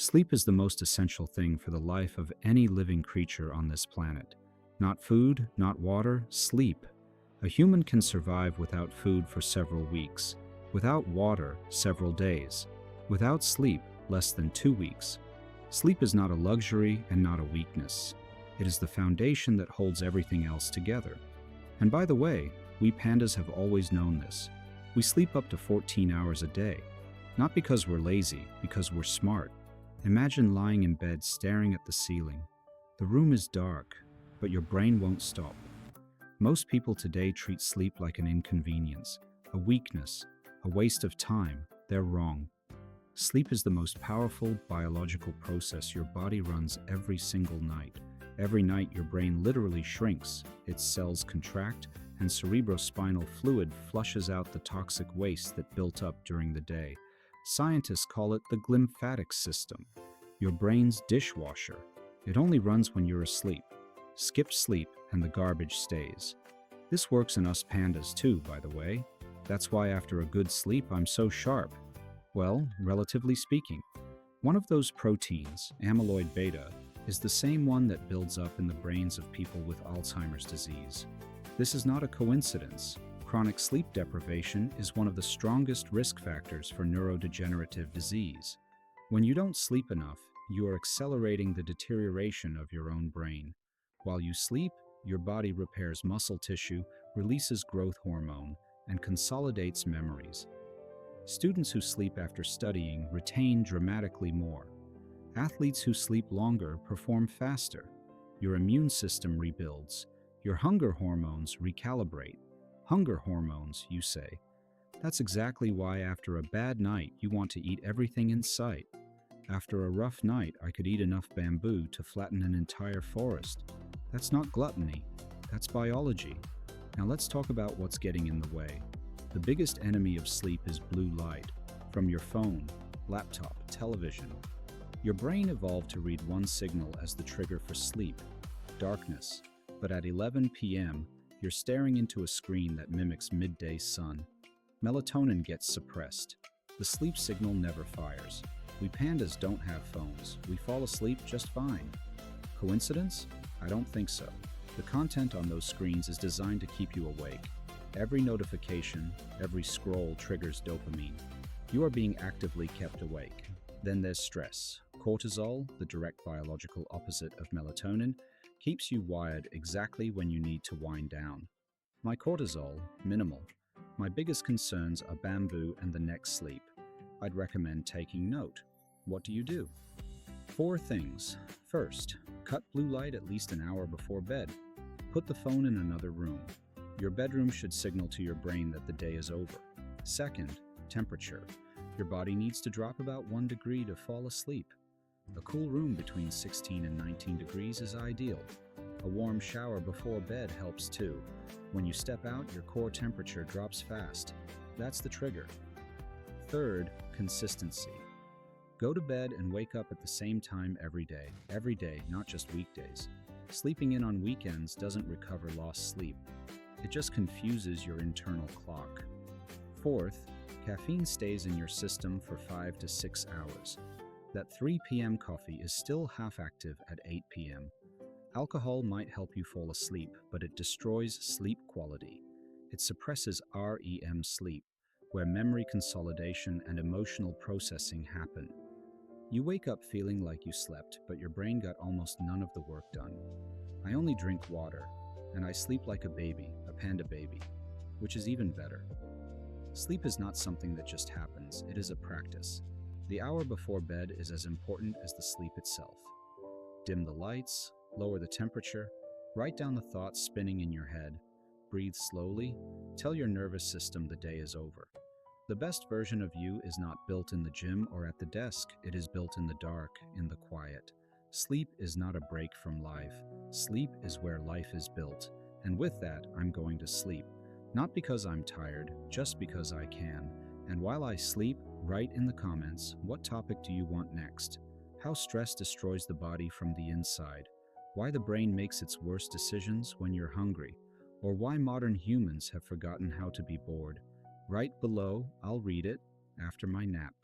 Sleep is the most essential thing for the life of any living creature on this planet. Not food, not water, sleep. A human can survive without food for several weeks, without water, several days, without sleep, less than 2 weeks. Sleep is not a luxury and not a weakness. It is the foundation that holds everything else together. And by the way, we pandas have always known this. We sleep up to 14 hours a day, not because we're lazy, because we're smart. Imagine lying in bed staring at the ceiling. The room is dark, but your brain won't stop. Most people today treat sleep like an inconvenience, a weakness, a waste of time. They're wrong. Sleep is the most powerful biological process your body runs every single night. Every night your brain literally shrinks, its cells contract, and cerebrospinal fluid flushes out the toxic waste that built up during the day. Scientists call it the glymphatic system, your brain's dishwasher. It only runs when you're asleep. Skip sleep and the garbage stays. This works in us pandas too, by the way. That's why after a good sleep I'm so sharp. Well, relatively speaking. One of those proteins, amyloid beta, is the same one that builds up in the brains of people with Alzheimer's disease. This is not a coincidence. Chronic sleep deprivation is one of the strongest risk factors for neurodegenerative disease. When you don't sleep enough, you are accelerating the deterioration of your own brain. While you sleep, your body repairs muscle tissue, releases growth hormone, and consolidates memories. Students who sleep after studying retain dramatically more. Athletes who sleep longer perform faster. Your immune system rebuilds. Your hunger hormones recalibrate. Hunger hormones, you say. That's exactly why after a bad night you want to eat everything in sight. After a rough night, I could eat enough bamboo to flatten an entire forest. That's not gluttony. That's biology. Now let's talk about what's getting in the way. The biggest enemy of sleep is blue light, from your phone, laptop, television. Your brain evolved to read one signal as the trigger for sleep, darkness. But at 11 p.m., you're staring into a screen that mimics midday sun. Melatonin gets suppressed. The sleep signal never fires. We pandas don't have phones. We fall asleep just fine. Coincidence? I don't think so. The content on those screens is designed to keep you awake. Every notification, every scroll triggers dopamine. You are being actively kept awake. Then there's stress. Cortisol, the direct biological opposite of melatonin, keeps you wired exactly when you need to wind down. My cortisol, minimal. My biggest concerns are bamboo and the next sleep. I'd recommend taking note. What do you do? 4 things. First, cut blue light at least an hour before bed. Put the phone in another room. Your bedroom should signal to your brain that the day is over. Second, temperature. Your body needs to drop about 1 degree to fall asleep. A cool room between 16 and 19 degrees is ideal. A warm shower before bed helps too. When you step out, your core temperature drops fast. That's the trigger. Third, consistency. Go to bed and wake up at the same time every day, not just weekdays. Sleeping in on weekends doesn't recover lost sleep. It just confuses your internal clock. Fourth, caffeine stays in your system for 5 to 6 hours. That 3 p.m. coffee is still half active at 8 p.m. Alcohol might help you fall asleep, but it destroys sleep quality. It suppresses REM sleep, where memory consolidation and emotional processing happen. You wake up feeling like you slept, but your brain got almost none of the work done. I only drink water, and I sleep like a baby, a panda baby, which is even better. Sleep is not something that just happens, it is a practice. The hour before bed is as important as the sleep itself. Dim the lights, lower the temperature, write down the thoughts spinning in your head, breathe slowly, tell your nervous system the day is over. The best version of you is not built in the gym or at the desk, it is built in the dark, in the quiet. Sleep is not a break from life. Sleep is where life is built. And with that, I'm going to sleep. Not because I'm tired, just because I can. And while I sleep, write in the comments, what topic do you want next? How stress destroys the body from the inside? Why the brain makes its worst decisions when you're hungry? Or why modern humans have forgotten how to be bored? Write below, I'll read it after my nap.